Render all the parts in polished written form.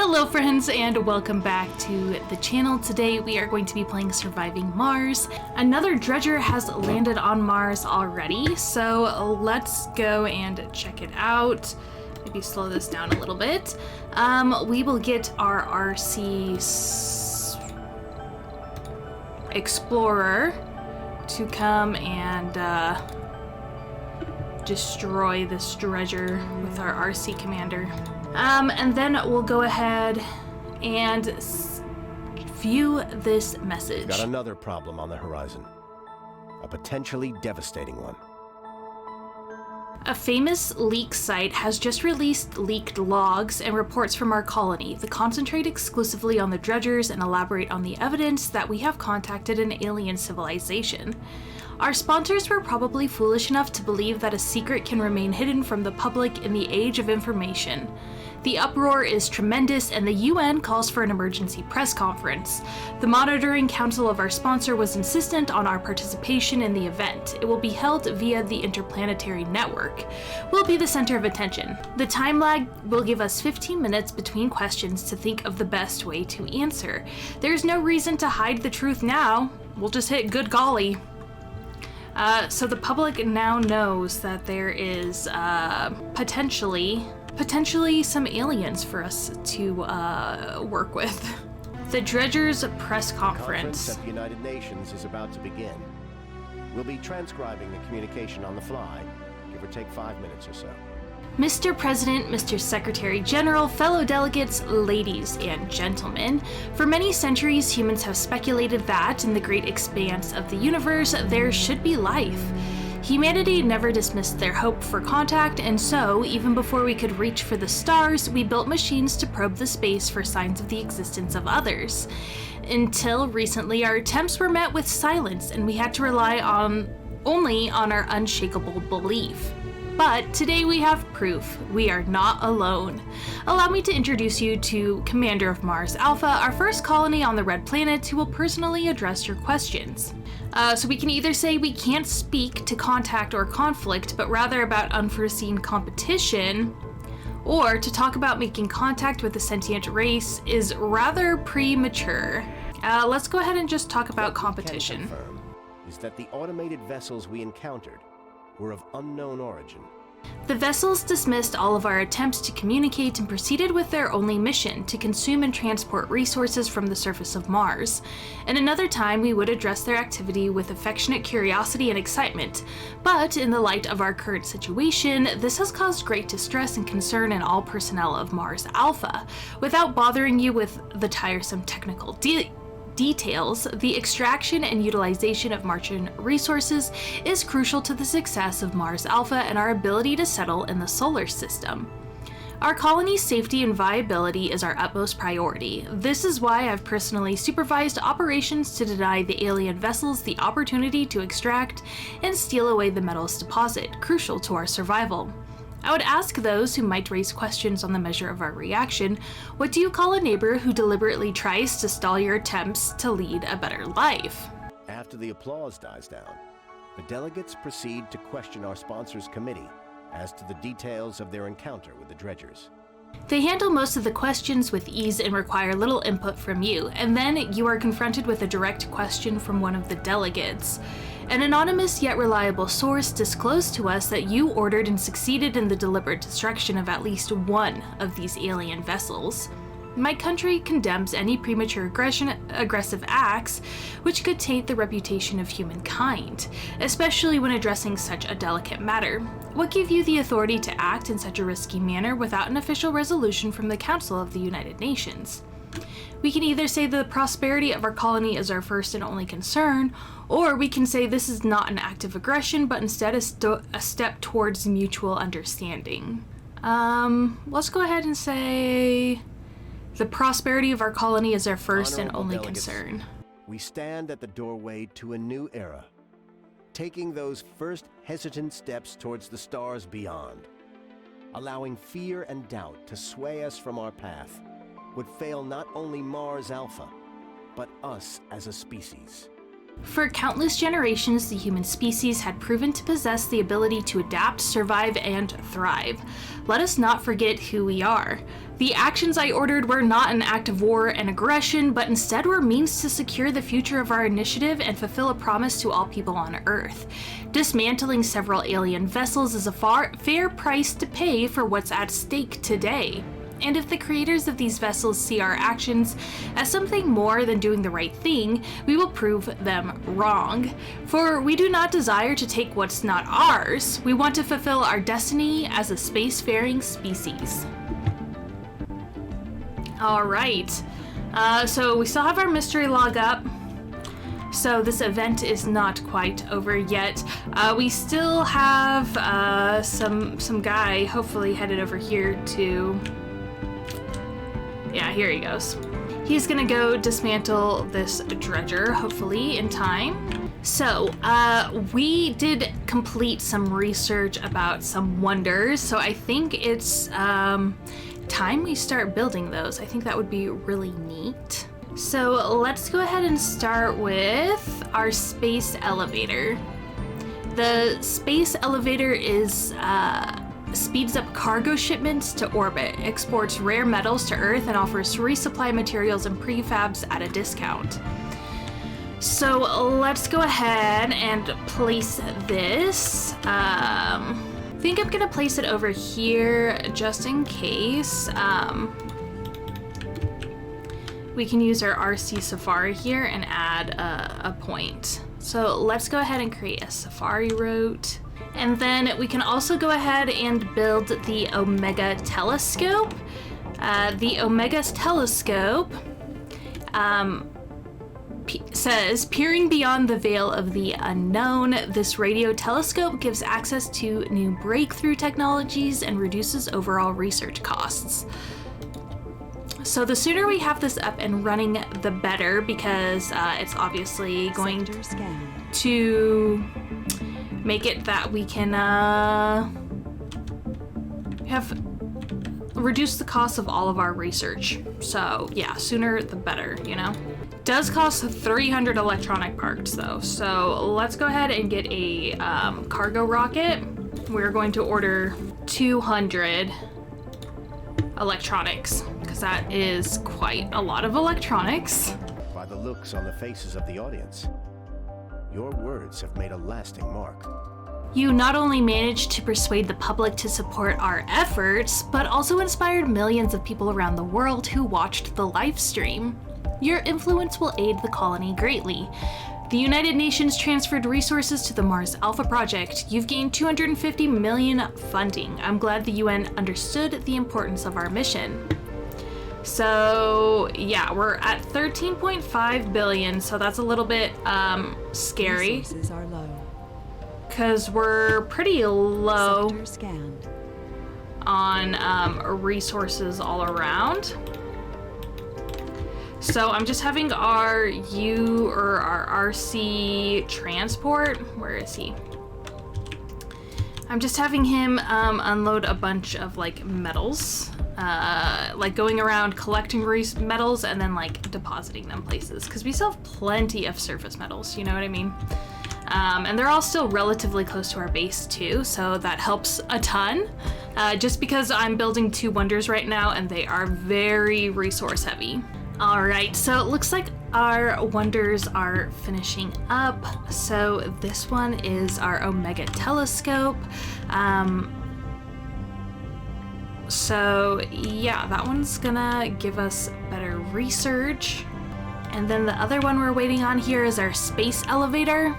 Hello friends and welcome back to the channel. Today we are going to be playing Surviving Mars. Another dredger has landed on Mars already, so let's go and check it out. Maybe slow this down a little bit. We will get our RC Explorer to come and destroy this dredger with our RC commander. And then we'll go ahead and view this message. Got another problem on the horizon. A potentially devastating one. A famous leak site has just released leaked logs and reports from our colony that concentrate exclusively on the dredgers and elaborate on the evidence that we have contacted an alien civilization. Our sponsors were probably foolish enough to believe that a secret can remain hidden from the public in the age of information. The uproar is tremendous and the UN calls for an emergency press conference. The monitoring council of our sponsor was insistent on our participation in the event. It will be held via the interplanetary network. We'll be the center of attention. The time lag will give us 15 minutes between questions to think of the best way to answer. There's no reason to hide the truth now. We'll just hit good golly. So the public now knows that there is potentially some aliens for us to work with. The Dredgers press conference. The conference at the United Nations is about to begin. We'll be transcribing the communication on the fly, give or take 5 minutes or so. Mr. President, Mr. Secretary General, fellow delegates, ladies and gentlemen, for many centuries humans have speculated that in the great expanse of the universe there should be life. Humanity never dismissed their hope for contact, and so, even before we could reach for the stars, we built machines to probe the space for signs of the existence of others. Until recently, our attempts were met with silence, and we had to rely only on our unshakable belief. But today we have proof. We are not alone. Allow me to introduce you to Commander of Mars Alpha, our first colony on the Red Planet, who will personally address your questions. So we can either say we can't speak to contact or conflict, but rather about unforeseen competition, or to talk about making contact with a sentient race is rather premature. Let's go ahead and just talk about competition. What we can confirm is that the automated vessels we encountered were of unknown origin. The vessels dismissed all of our attempts to communicate and proceeded with their only mission, to consume and transport resources from the surface of Mars. And another time we would address their activity with affectionate curiosity and excitement. But in the light of our current situation, this has caused great distress and concern in all personnel of Mars Alpha. Without bothering you with the tiresome technical details, the extraction and utilization of Martian resources is crucial to the success of Mars Alpha and our ability to settle in the solar system. Our colony's safety and viability is our utmost priority. This is why I've personally supervised operations to deny the alien vessels the opportunity to extract and steal away the metals deposit, crucial to our survival. I would ask those who might raise questions on the measure of our reaction, what do you call a neighbor who deliberately tries to stall your attempts to lead a better life? After the applause dies down, the delegates proceed to question our sponsors' committee as to the details of their encounter with the dredgers. They handle most of the questions with ease and require little input from you, and then you are confronted with a direct question from one of the delegates. An anonymous yet reliable source disclosed to us that you ordered and succeeded in the deliberate destruction of at least one of these alien vessels. My country condemns any premature aggressive acts which could taint the reputation of humankind, especially when addressing such a delicate matter. What gave you the authority to act in such a risky manner without an official resolution from the Council of the United Nations? We can either say the prosperity of our colony is our first and only concern, or we can say this is not an act of aggression, but instead a step towards mutual understanding. Let's go ahead and say the prosperity of our colony is our first and only concern. We stand at the doorway to a new era, taking those first hesitant steps towards the stars beyond. Allowing fear and doubt to sway us from our path would fail not only Mars Alpha, but us as a species. For countless generations, the human species had proven to possess the ability to adapt, survive, and thrive. Let us not forget who we are. The actions I ordered were not an act of war and aggression, but instead were means to secure the future of our initiative and fulfill a promise to all people on Earth. Dismantling several alien vessels is a fair price to pay for what's at stake today. And if the creators of these vessels see our actions as something more than doing the right thing, we will prove them wrong. For we do not desire to take what's not ours. We want to fulfill our destiny as a spacefaring species. All right, so we still have our mystery log up. So this event is not quite over yet. We still have some guy hopefully headed over here to... Yeah, here he goes. He's gonna go dismantle this dredger, hopefully in time. So, we did complete some research about some wonders, so I think it's time we start building those. I think that would be really neat. So let's go ahead and start with our space elevator. The space elevator is speeds up cargo shipments to orbit, exports rare metals to Earth, and offers resupply materials and prefabs at a discount. So let's go ahead and place this. I think I'm gonna place it over here just in case. We can use our RC Safari here and add a point. So let's go ahead and create a Safari route. And then we can also go ahead and build the Omega telescope. The Omega telescope says, peering beyond the veil of the unknown, this radio telescope gives access to new breakthrough technologies and reduces overall research costs. So the sooner we have this up and running, the better, because it's obviously going to make it that we can reduce the cost of all of our research. So yeah, sooner the better, you know? Does cost 300 electronic parts though. So let's go ahead and get a cargo rocket. We're going to order 200 electronics, because that is quite a lot of electronics. By the looks on the faces of the audience, your words have made a lasting mark. You not only managed to persuade the public to support our efforts, but also inspired millions of people around the world who watched the live stream. Your influence will aid the colony greatly. The United Nations transferred resources to the Mars Alpha project. You've gained 250 million funding. I'm glad the UN understood the importance of our mission. So yeah, we're at 13.5 billion, so that's a little bit scary. Resources are low. Because we're pretty low Sector scanned. on resources all around. So I'm just having our RC transport. Where is he? I'm just having him unload a bunch of like metals, like going around collecting metals and then like depositing them places, because we still have plenty of surface metals, you know what I mean? And they're all still relatively close to our base too, so that helps a ton. Just because I'm building 2 wonders right now and they are very resource heavy. All right, so it looks like our wonders are finishing up. So this one is our Omega telescope. So yeah, that one's gonna give us better research. And then the other one we're waiting on here is our space elevator.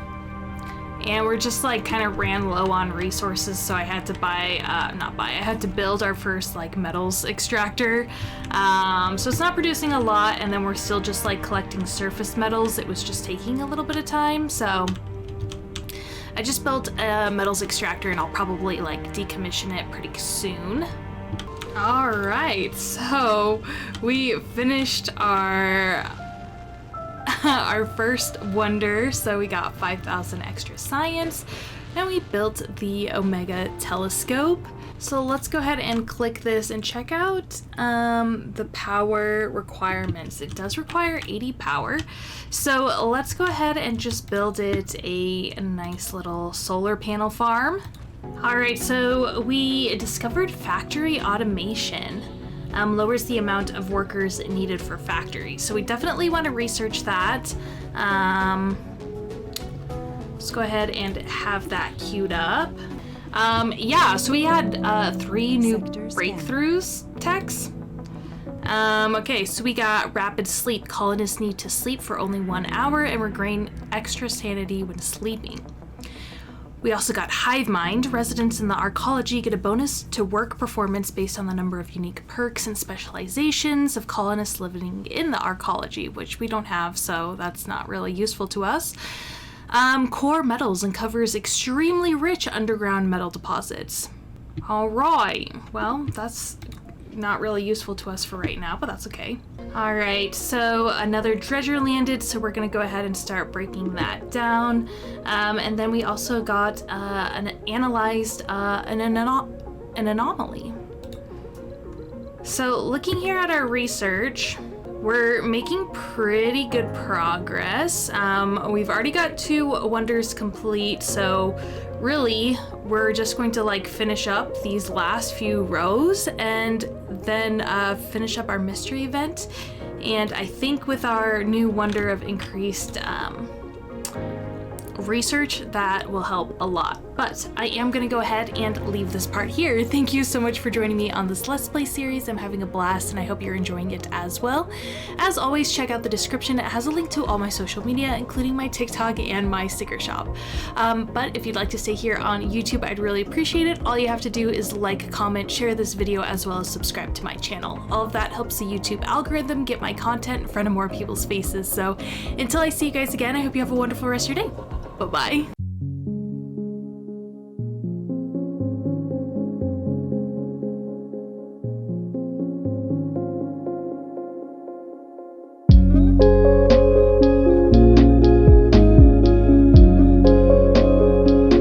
And we're just like kind of ran low on resources, so I had to I had to build our first like metals extractor. So it's not producing a lot, and then we're still just like collecting surface metals. It was just taking a little bit of time, so I just built a metals extractor, and I'll probably like decommission it pretty soon. All right, so we finished our first wonder, so we got 5,000 extra science, and we built the Omega telescope. So let's go ahead and click this and check out the power requirements. It does require 80 power. So let's go ahead and just build it a nice little solar panel farm. All right, so we discovered factory automation lowers the amount of workers needed for factories. So we definitely want to research that. Let's go ahead and have that queued up. Yeah, so we had 3 new breakthroughs techs. Okay, so we got rapid sleep. Colonists need to sleep for only 1 hour and regain extra sanity when sleeping. We also got hive mind. Residents in the arcology get a bonus to work performance based on the number of unique perks and specializations of colonists living in the arcology, which we don't have, so that's not really useful to us. Core metals uncovers extremely rich underground metal deposits. All right, well, that's not really useful to us for right now, but that's okay. All right, so another dredger landed, so we're gonna go ahead and start breaking that down. And then we also got an anomaly. So looking here at our research, we're making pretty good progress. We've already got 2 wonders complete, so really we're just going to like finish up these last few rows and then finish up our mystery event. And I think with our new wonder of increased research, that will help a lot. But I am gonna go ahead and leave this part here. Thank you so much for joining me on this Let's Play series. I'm having a blast and I hope you're enjoying it as well. As always, check out the description. It has a link to all my social media, including my TikTok and my sticker shop. But if you'd like to stay here on YouTube, I'd really appreciate it. All you have to do is like, comment, share this video, as well as subscribe to my channel. All of that helps the YouTube algorithm get my content in front of more people's faces. So until I see you guys again, I hope you have a wonderful rest of your day. Bye-bye.